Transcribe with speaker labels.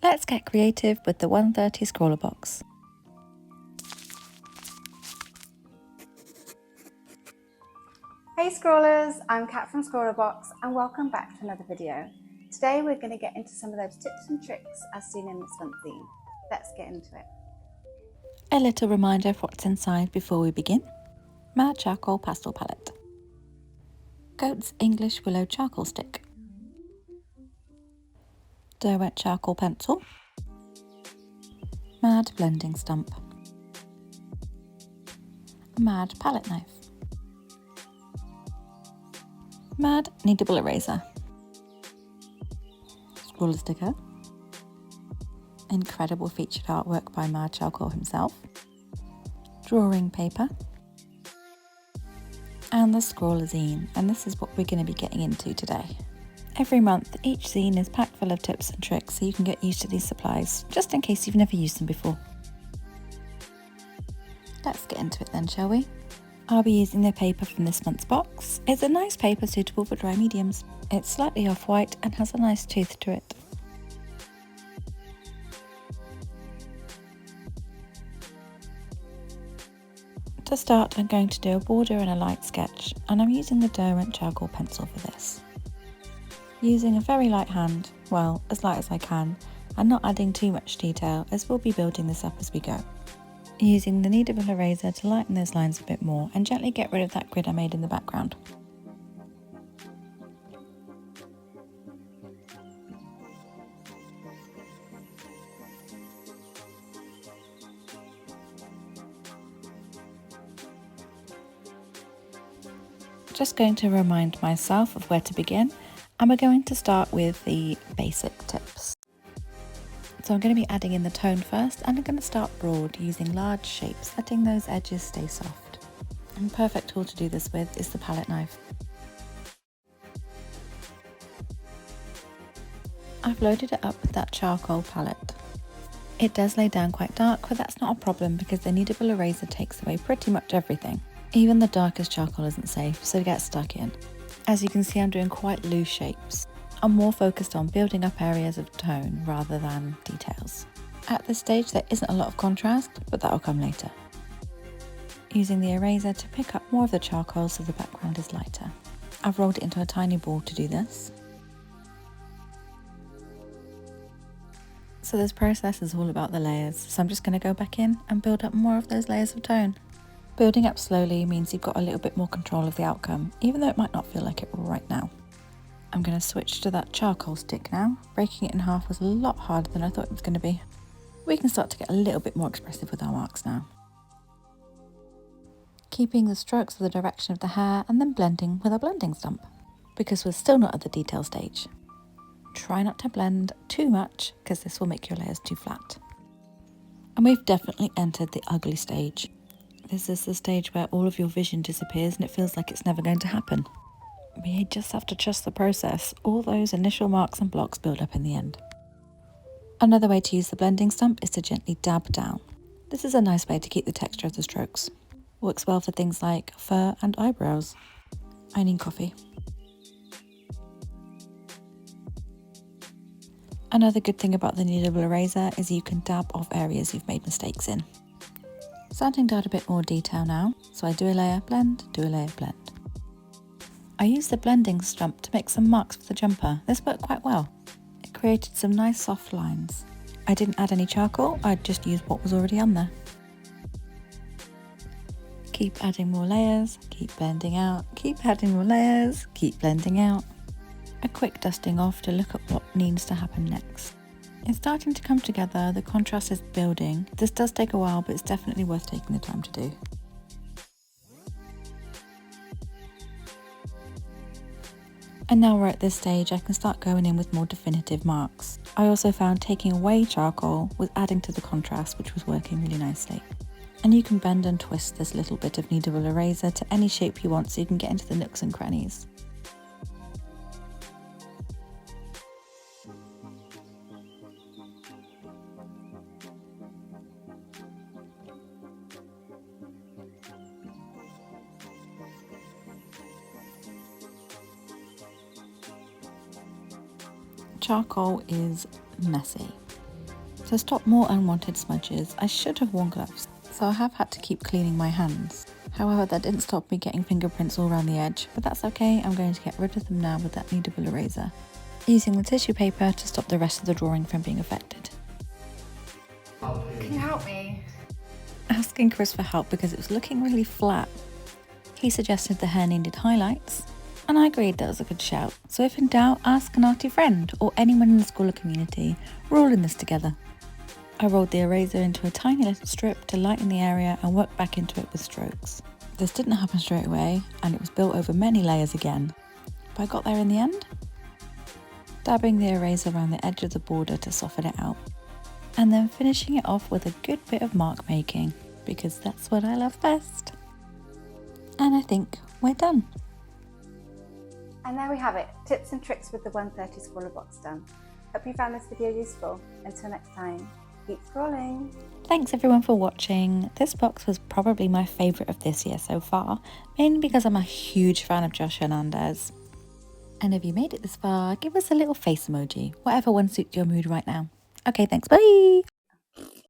Speaker 1: Let's get creative with the 130 ScrawlrBox.
Speaker 2: Hey Scrawlers, I'm Kat from ScrawlrBox and welcome back to another video. Today we're going to get into some of those tips and tricks as seen in this month's zine. Let's get into it.
Speaker 1: A little reminder of what's inside before we begin. Mad Charcoal Pastel Palette. Goat's English Willow Charcoal Stick. Derwent Charcoal Pencil. Mad Blending Stump. Mad Palette Knife. Mad Kneadable Eraser. Scrawler Sticker. Incredible featured artwork by Mad Charcoal himself. Drawing paper. And the ScrawlrZine, and this is what we're going to be getting into today. Every month, each zine is packed full of tips and tricks so you can get used to these supplies, just in case you've never used them before. Let's get into it then, shall we? I'll be using the paper from this month's box. It's a nice paper suitable for dry mediums. It's slightly off-white and has a nice tooth to it. To start, I'm going to do a border and a light sketch, and I'm using the Derwent Charcoal Pencil for this. Using a very light hand, well, as light as I can, and not adding too much detail as we'll be building this up as we go. Using the Kneadable Eraser to lighten those lines a bit more and gently get rid of that grid I made in the background. Just going to remind myself of where to begin, and we're going to start with the basic tips. So I'm going to be adding in the tone first, and I'm going to start broad using large shapes, letting those edges stay soft. And the perfect tool to do this with is the palette knife. I've loaded it up with that charcoal palette. It does lay down quite dark, but that's not a problem because the Kneadable Eraser takes away pretty much everything. Even the darkest charcoal isn't safe, so get stuck in. As you can see, I'm doing quite loose shapes. I'm more focused on building up areas of tone rather than details. At this stage there isn't a lot of contrast, but that'll come later. Using the eraser to pick up more of the charcoal so the background is lighter. I've rolled it into a tiny ball to do this. So this process is all about the layers, so I'm just going to go back in and build up more of those layers of tone. Building up slowly means you've got a little bit more control of the outcome, even though it might not feel like it right now. I'm going to switch to that charcoal stick now. Breaking it in half was a lot harder than I thought it was going to be. We can start to get a little bit more expressive with our marks now. Keeping the strokes of the direction of the hair and then blending with a blending stump, because we're still not at the detail stage. Try not to blend too much because this will make your layers too flat. And we've definitely entered the ugly stage. This is the stage where all of your vision disappears and it feels like it's never going to happen. We just have to trust the process. All those initial marks and blocks build up in the end. Another way to use the blending stump is to gently dab down. This is a nice way to keep the texture of the strokes. Works well for things like fur and eyebrows. I need coffee. Another good thing about the Kneadable Eraser is you can dab off areas you've made mistakes in. Starting to add a bit more detail now, so I do a layer, blend, do a layer, blend. I used the blending stump to make some marks for the jumper. This worked quite well. It created some nice soft lines. I didn't add any charcoal, I just used what was already on there. Keep adding more layers, keep blending out, keep adding more layers, keep blending out. A quick dusting off to look at what needs to happen next. It's starting to come together, the contrast is building. This does take a while, but it's definitely worth taking the time to do. And now we're at this stage, I can start going in with more definitive marks. I also found taking away charcoal was adding to the contrast, which was working really nicely. And you can bend and twist this little bit of Kneadable Eraser to any shape you want so you can get into the nooks and crannies. Charcoal is messy. To stop more unwanted smudges, I should have worn gloves, so I have had to keep cleaning my hands. However, that didn't stop me getting fingerprints all around the edge, but that's okay, I'm going to get rid of them now with that Kneadable Eraser, using the tissue paper to stop the rest of the drawing from being affected.
Speaker 2: Can you help me?
Speaker 1: Asking Chris for help because it was looking really flat. He suggested the hair needed highlights, and I agreed that was a good shout. So if in doubt, ask an arty friend or anyone in the Scrawlr community. We're all in this together. I rolled the eraser into a tiny little strip to lighten the area and worked back into it with strokes. This didn't happen straight away, and it was built over many layers again, but I got there in the end. Dabbing the eraser around the edge of the border to soften it out, and then finishing it off with a good bit of mark making, because that's what I love best. And I think we're done.
Speaker 2: And there we have it, tips and tricks with the 130 ScrawlrBox done. Hope you found this video useful. Until next time, keep scrolling.
Speaker 1: Thanks everyone for watching. This box was probably my favourite of this year so far, mainly because I'm a huge fan of Josh Hernandez. And if you made it this far, give us a little face emoji, whatever one suits your mood right now. Okay, thanks, bye!